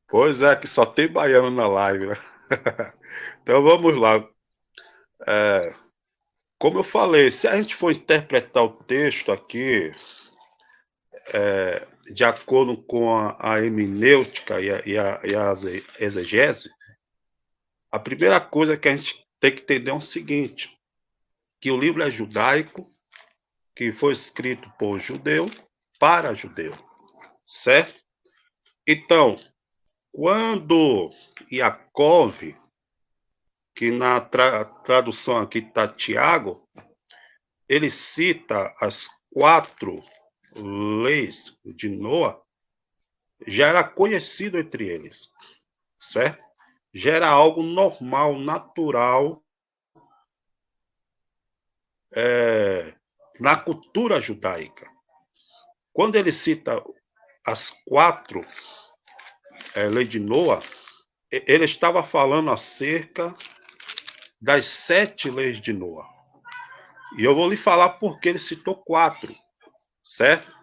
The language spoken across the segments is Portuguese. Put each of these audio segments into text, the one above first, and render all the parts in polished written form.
Pois é, que só tem baiano na live, né? Então vamos lá. Como eu falei, se a gente for interpretar o texto aqui de acordo com a hermenêutica e a exegese, a primeira coisa que a gente tem que entender é o seguinte, que o livro é judaico, que foi escrito por judeu para judeu, certo? Então, quando Yaakov, que na tradução aqui está Tiago, ele cita as 4 leis de Noa, já era conhecido entre eles, certo? Já era algo normal, natural, na cultura judaica. Quando ele cita as 4 leis de Noa, ele estava falando acerca das 7 leis de Noa. E eu vou lhe falar porque ele citou 4, certo?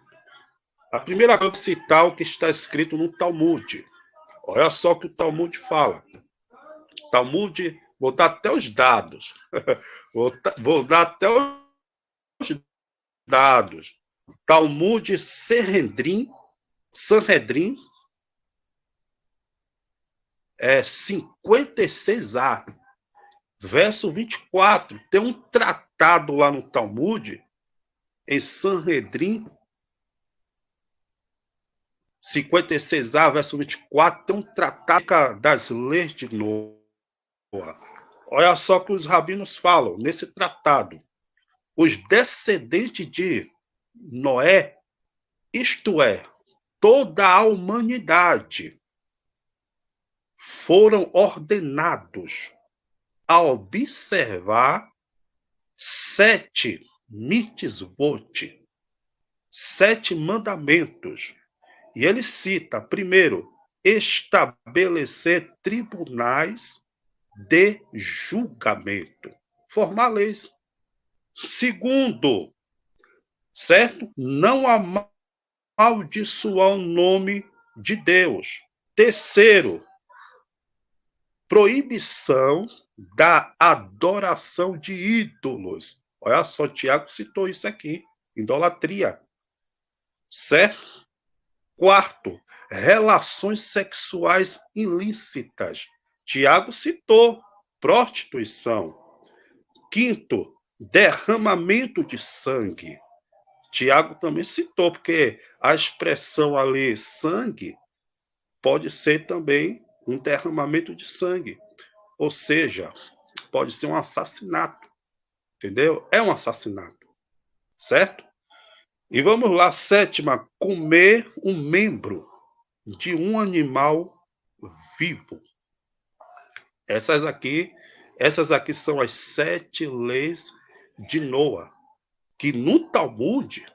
A primeira coisa é citar o que está escrito no Talmud. Olha só o que o Talmud fala. Talmud, vou dar até os dados. Vou dar até os dados. Talmud Sanhedrin é 56a, verso 24. Tem um tratado lá no Talmud, em Sanhedrin 56a, verso 24, tem um tratado das leis de Noa. Olha só o que os rabinos falam nesse tratado. Os descendentes de Noé, isto é, toda a humanidade, foram ordenados a observar 7 mitzvot, 7 mandamentos. E ele cita, primeiro, estabelecer tribunais de julgamento, formar leis. Segundo, certo? Não amaldiçoar o nome de Deus. Terceiro, proibição da adoração de ídolos. Olha só, Tiago citou isso aqui, idolatria. Certo? Quarto, relações sexuais ilícitas. Tiago citou prostituição. Quinto, derramamento de sangue. Tiago também citou, porque a expressão ali sangue pode ser também um derramamento de sangue. Ou seja, pode ser um assassinato. Entendeu? É um assassinato. Certo? E vamos lá, sétima, comer um membro de um animal vivo. Essas aqui, essas aqui são as 7 leis de Noa, que no Talmud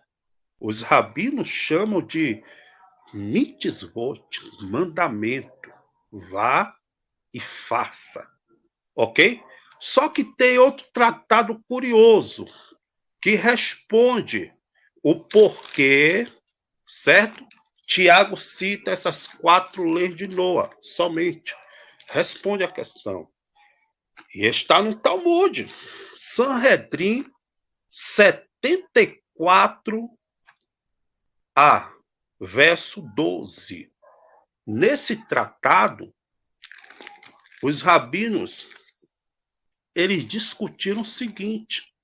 os rabinos chamam de mitzvot, mandamento. Vá e faça, ok? Só que tem outro tratado curioso que responde o porquê, certo? Tiago cita essas 4 leis de Noa somente. Responde a questão. E está no Talmud. Sanhedrin 74a, verso 12. Nesse tratado, os rabinos eles discutiram o seguinte: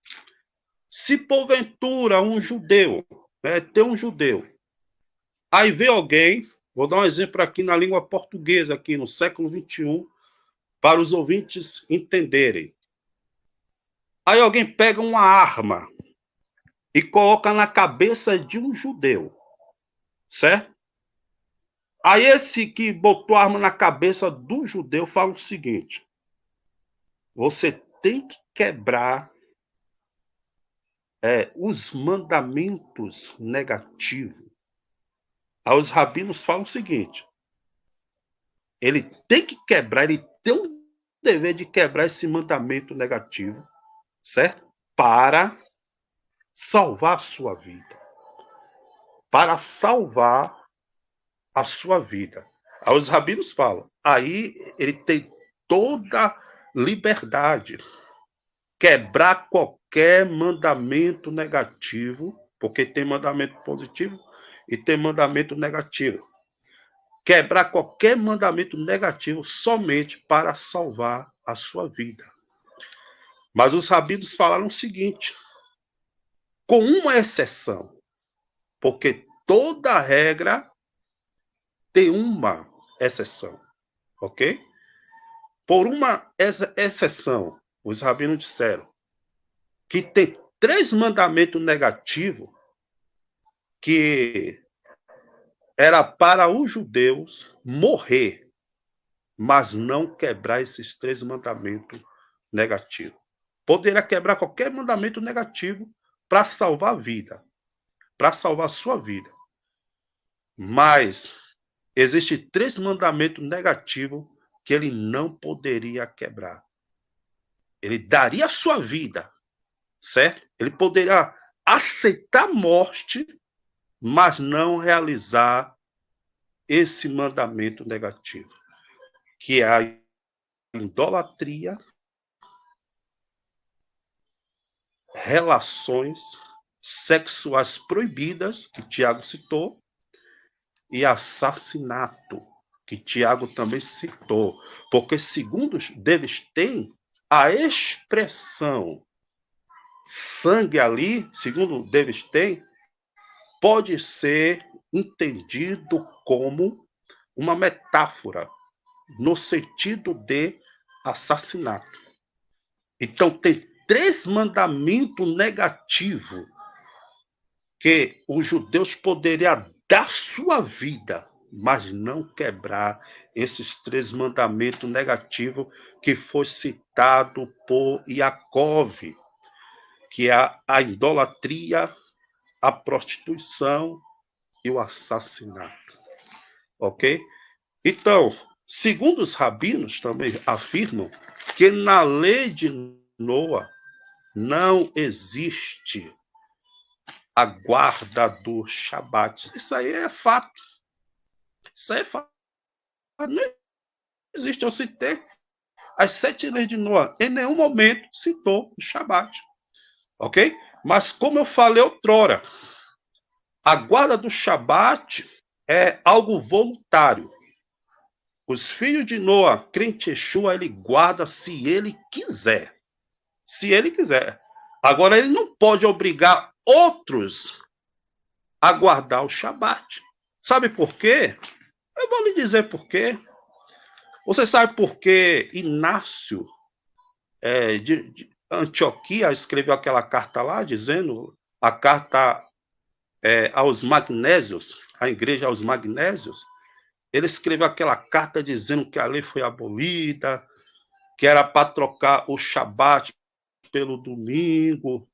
se porventura um judeu, tem um judeu, aí vê alguém, vou dar um exemplo aqui na língua portuguesa, aqui no século XXI, para os ouvintes entenderem. Aí alguém pega uma arma e coloca na cabeça de um judeu, certo? Aí esse que botou a arma na cabeça do judeu fala o seguinte: você tem que quebrar os mandamentos negativos. Aí os rabinos falam o seguinte: ele tem que quebrar, ele tem um dever de quebrar esse mandamento negativo, certo? Para salvar a sua vida. Para salvar a sua vida. Aí os rabinos falam, aí ele tem toda liberdade, quebrar qualquer mandamento negativo, porque tem mandamento positivo e tem mandamento negativo. Quebrar qualquer mandamento negativo somente para salvar a sua vida. Mas os rabinos falaram o seguinte, com uma exceção, porque toda regra tem uma exceção, ok? Por uma exceção, os rabinos disseram que tem 3 mandamentos negativos que era para os judeus morrer, mas não quebrar esses 3 mandamentos negativos. Poderia quebrar qualquer mandamento negativo para salvar a vida, para salvar a sua vida. Mas existem 3 mandamentos negativos que ele não poderia quebrar. Ele daria a sua vida, certo? Ele poderia aceitar a morte, mas não realizar esse mandamento negativo, que é a idolatria, relações sexuais proibidas, que Tiago citou, e assassinato, que Tiago também citou. Porque, segundo Davis tem, a expressão sangue ali, segundo Davis tem, pode ser entendido como uma metáfora, no sentido de assassinato. Então, tem 3 mandamentos negativos que os judeus poderiam dar sua vida, mas não quebrar esses 3 mandamentos negativos que foi citado por Iacov, que é a idolatria, a prostituição e o assassinato. Ok? Então, segundo os rabinos também afirmam que na lei de Noa não existe a guarda do Shabat. Isso aí é fato. Isso aí é fato. Não existe. Eu citei as 7 leis de Noa. Em nenhum momento citou o Shabat. Ok? Mas como eu falei outrora, a guarda do Shabat é algo voluntário. Os filhos de Noa, crente Yeshua, ele guarda se ele quiser. Se ele quiser. Agora, ele não pode obrigar outros a guardar o Shabat. Sabe por quê? Eu vou lhe dizer por quê. Você sabe por que Inácio de Antioquia escreveu aquela carta lá, dizendo, a carta aos magnésios, a igreja aos magnésios, ele escreveu aquela carta dizendo que a lei foi abolida, que era para trocar o Shabat pelo domingo,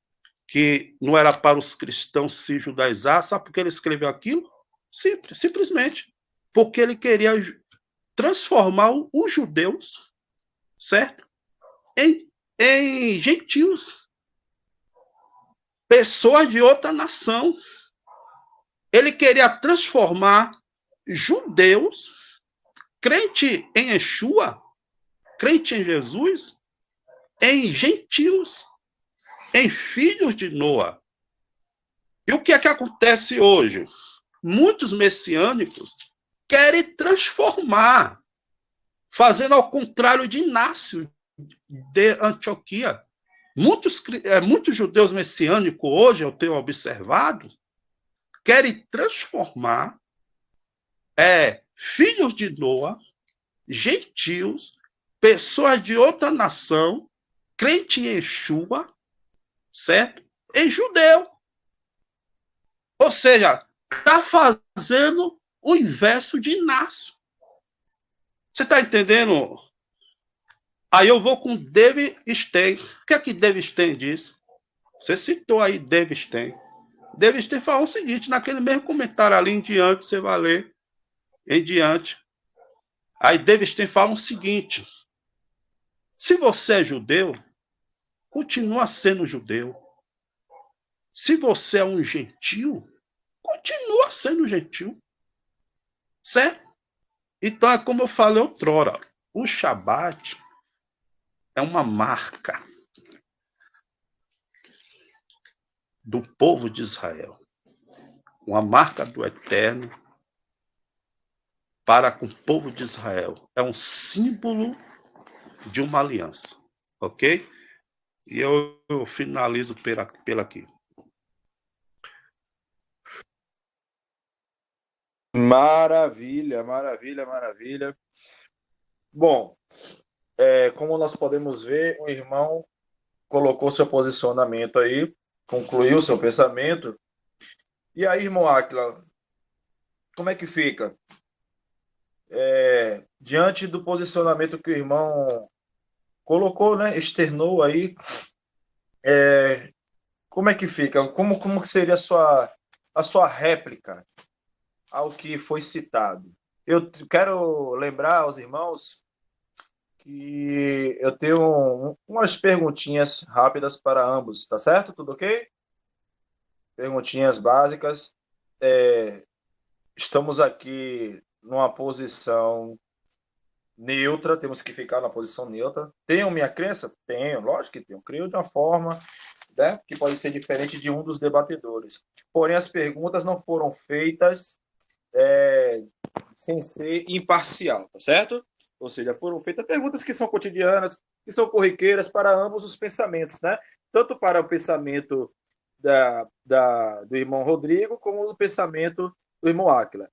que não era para os cristãos se judaizar. Sabe por que ele escreveu aquilo? Simplesmente porque ele queria transformar os judeus, certo? Em gentios, pessoas de outra nação. Ele queria transformar judeus, crente em Yeshua, crente em Jesus, em gentios, em filhos de Noa. E o que é que acontece hoje? Muitos messiânicos querem transformar, fazendo ao contrário de Inácio de Antioquia. Muitos judeus messiânicos hoje, eu tenho observado, querem transformar filhos de Noa, gentios, pessoas de outra nação, crente em Yeshua, certo? Em judeu. Ou seja, está fazendo o inverso de Inácio. Você está entendendo? Aí eu vou com David Stein. O que é que David Stein diz? Você citou aí David Stein. David Stein falou o seguinte, naquele mesmo comentário ali em diante, você vai ler em diante. Aí David Stein fala o seguinte, se você é judeu, continua sendo judeu. Se você é um gentil, continua sendo gentil. Certo? Então, é como eu falei outrora, o Shabat é uma marca do povo de Israel, uma marca do Eterno para com o povo de Israel. É um símbolo de uma aliança, ok? E eu finalizo pela aqui. Maravilha, maravilha, maravilha. Bom, como nós podemos ver, o irmão colocou seu posicionamento aí, concluiu seu pensamento. E aí, irmão Aquila, como é que fica? Diante do posicionamento que o irmão colocou, né, externou aí, como é que fica? Como que seria a sua réplica ao que foi citado? Eu quero lembrar aos irmãos que eu tenho umas perguntinhas rápidas para ambos, tá certo? Tudo ok? Perguntinhas básicas. Estamos aqui numa posição neutra, temos que ficar na posição neutra. Tenho minha crença? Tenho, lógico que tenho. Creio de uma forma, né, que pode ser diferente de um dos debatedores. Porém, as perguntas não foram feitas é, sem ser imparcial, tá certo? Ou seja, foram feitas perguntas que são cotidianas, que são corriqueiras para ambos os pensamentos, né? Tanto para o pensamento do irmão Rodrigo, como o pensamento do irmão Áquila.